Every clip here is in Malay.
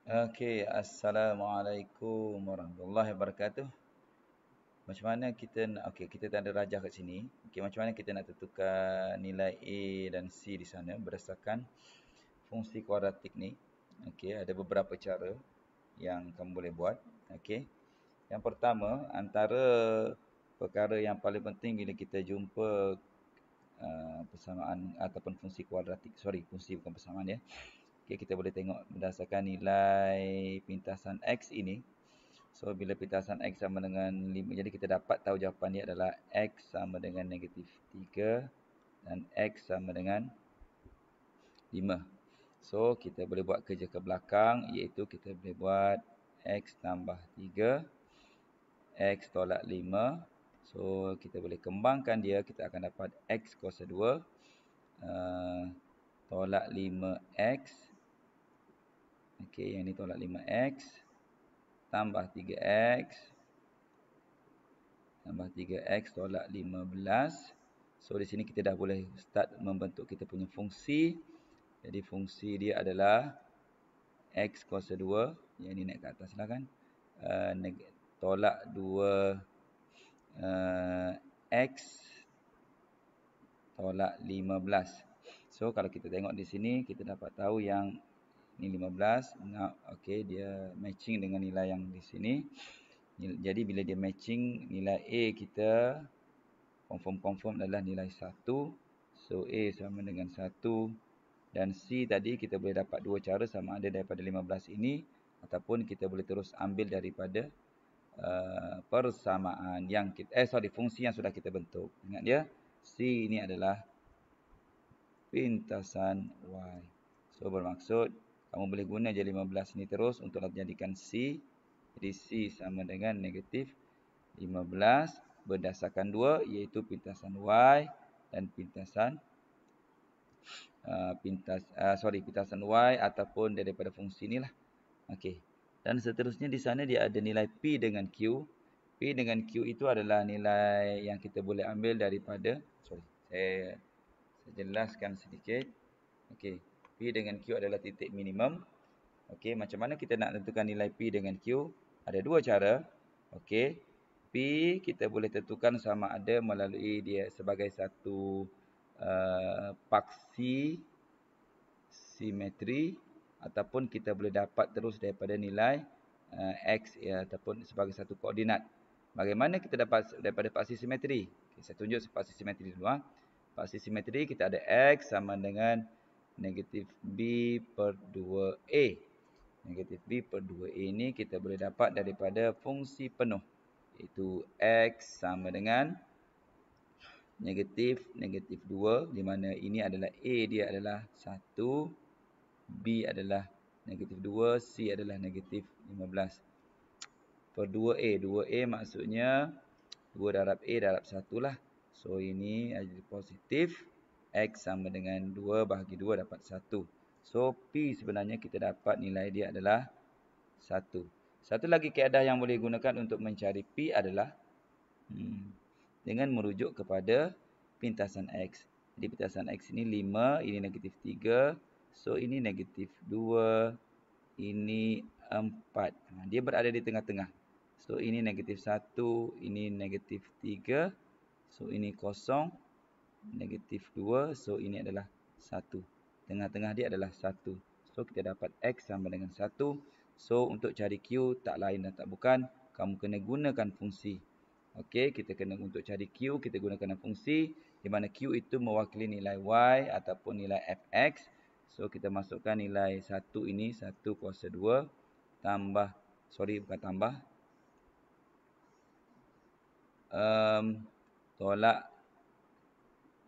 Okey, Assalamualaikum warahmatullahi wabarakatuh. Macam mana kita nak, okey, kita tak ada rajah kat sini. Okey, macam mana kita nak tentukan nilai A dan C di sana berdasarkan fungsi kuadratik ni? Okey, ada beberapa cara yang kamu boleh buat. Okey. Yang pertama, antara perkara yang paling penting bila kita jumpa persamaan ataupun fungsi kuadratik. Sorry, fungsi bukan persamaan ya. Okey, kita boleh tengok berdasarkan nilai pintasan X ini. So, bila pintasan X sama dengan 5, jadi kita dapat tahu jawapan dia adalah X sama dengan negatif 3 dan X sama dengan 5. So, kita boleh buat kerja ke belakang, iaitu kita boleh buat X tambah 3, X tolak 5. So, kita boleh kembangkan dia, kita akan dapat X kuasa 2 tolak 5X. Okey, yang ni tolak 5X tambah 3X tambah 3X tolak 15. So, di sini kita dah boleh start membentuk kita punya fungsi. Jadi, fungsi dia adalah X kuasa 2. Yang ini naik ke atas lah kan. Tolak 2 X tolak 15. So, kalau kita tengok di sini, kita dapat tahu yang ini 15. Okey, dia matching dengan nilai yang di sini. Jadi bila dia matching, nilai A kita confirm adalah nilai 1. So A sama dengan 1. Dan C tadi kita boleh dapat dua cara, sama ada daripada 15 ini ataupun kita boleh terus ambil daripada persamaan yang kita fungsi yang sudah kita bentuk. Ingat dia, C ini adalah pintasan Y. So bermaksud kamu boleh guna je 15 ni terus untuk jadikan C. Jadi C sama dengan negatif 15 berdasarkan 2, iaitu pintasan Y dan pintasan pintasan Y ataupun daripada fungsi ni lah. Okey. Dan seterusnya di sana dia ada nilai P dengan Q. P dengan Q itu adalah nilai yang kita boleh ambil daripada, saya jelaskan sedikit. Okey. P dengan Q adalah titik minimum. Okey, macam mana kita nak tentukan nilai P dengan Q? Ada dua cara. Okey. P kita boleh tentukan sama ada melalui dia sebagai satu paksi simetri ataupun kita boleh dapat terus daripada nilai X ataupun sebagai satu koordinat. Bagaimana kita dapat daripada paksi simetri? Okay, saya tunjuk paksi simetri dulu. Paksi simetri kita ada X sama dengan negatif B per 2A. Negatif B per 2A ini kita boleh dapat daripada fungsi penuh. Iaitu X sama dengan negatif 2. Di mana ini adalah A dia adalah 1. B adalah negatif 2. C adalah negatif 15. Per 2A. 2A maksudnya 2 darab A darab 1 lah. So ini jadi positif. X sama dengan 2 bahagi 2 dapat 1. So, P sebenarnya kita dapat nilai dia adalah 1. Satu lagi kaedah yang boleh gunakan untuk mencari P adalah dengan merujuk kepada pintasan X. Jadi, pintasan X ini 5, ini negatif 3. So, ini negatif 2, ini 4. Dia berada di tengah-tengah. So, ini negatif 1, ini negatif 3. So, ini kosong, negatif 2. So, ini adalah 1. Tengah-tengah dia adalah 1. So, kita dapat X sama dengan 1. So, untuk cari Q, tak lain dan tak bukan, kamu kena gunakan fungsi. Okey, kita kena untuk cari Q, kita gunakan fungsi. Di mana Q itu mewakili nilai Y ataupun nilai Fx. So, kita masukkan nilai 1 ini, 1 kuasa 2. Tambah, bukan tambah. Tolak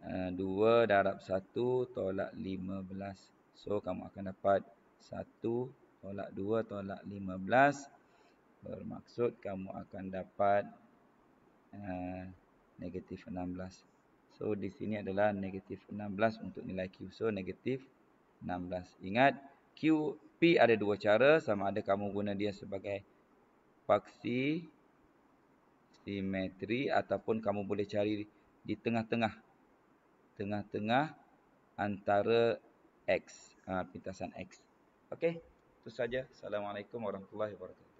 2 darab 1 tolak 15. So, kamu akan dapat 1 tolak 2 tolak 15. Bermaksud kamu akan dapat negatif 16. So, di sini adalah negatif 16 untuk nilai Q. So, negatif 16. Ingat, P ada dua cara. Sama ada kamu guna dia sebagai paksi simetri ataupun kamu boleh cari di tengah-tengah. Tengah-tengah antara X. Pintasan X. Okey. Itu saja. Assalamualaikum warahmatullahi wabarakatuh.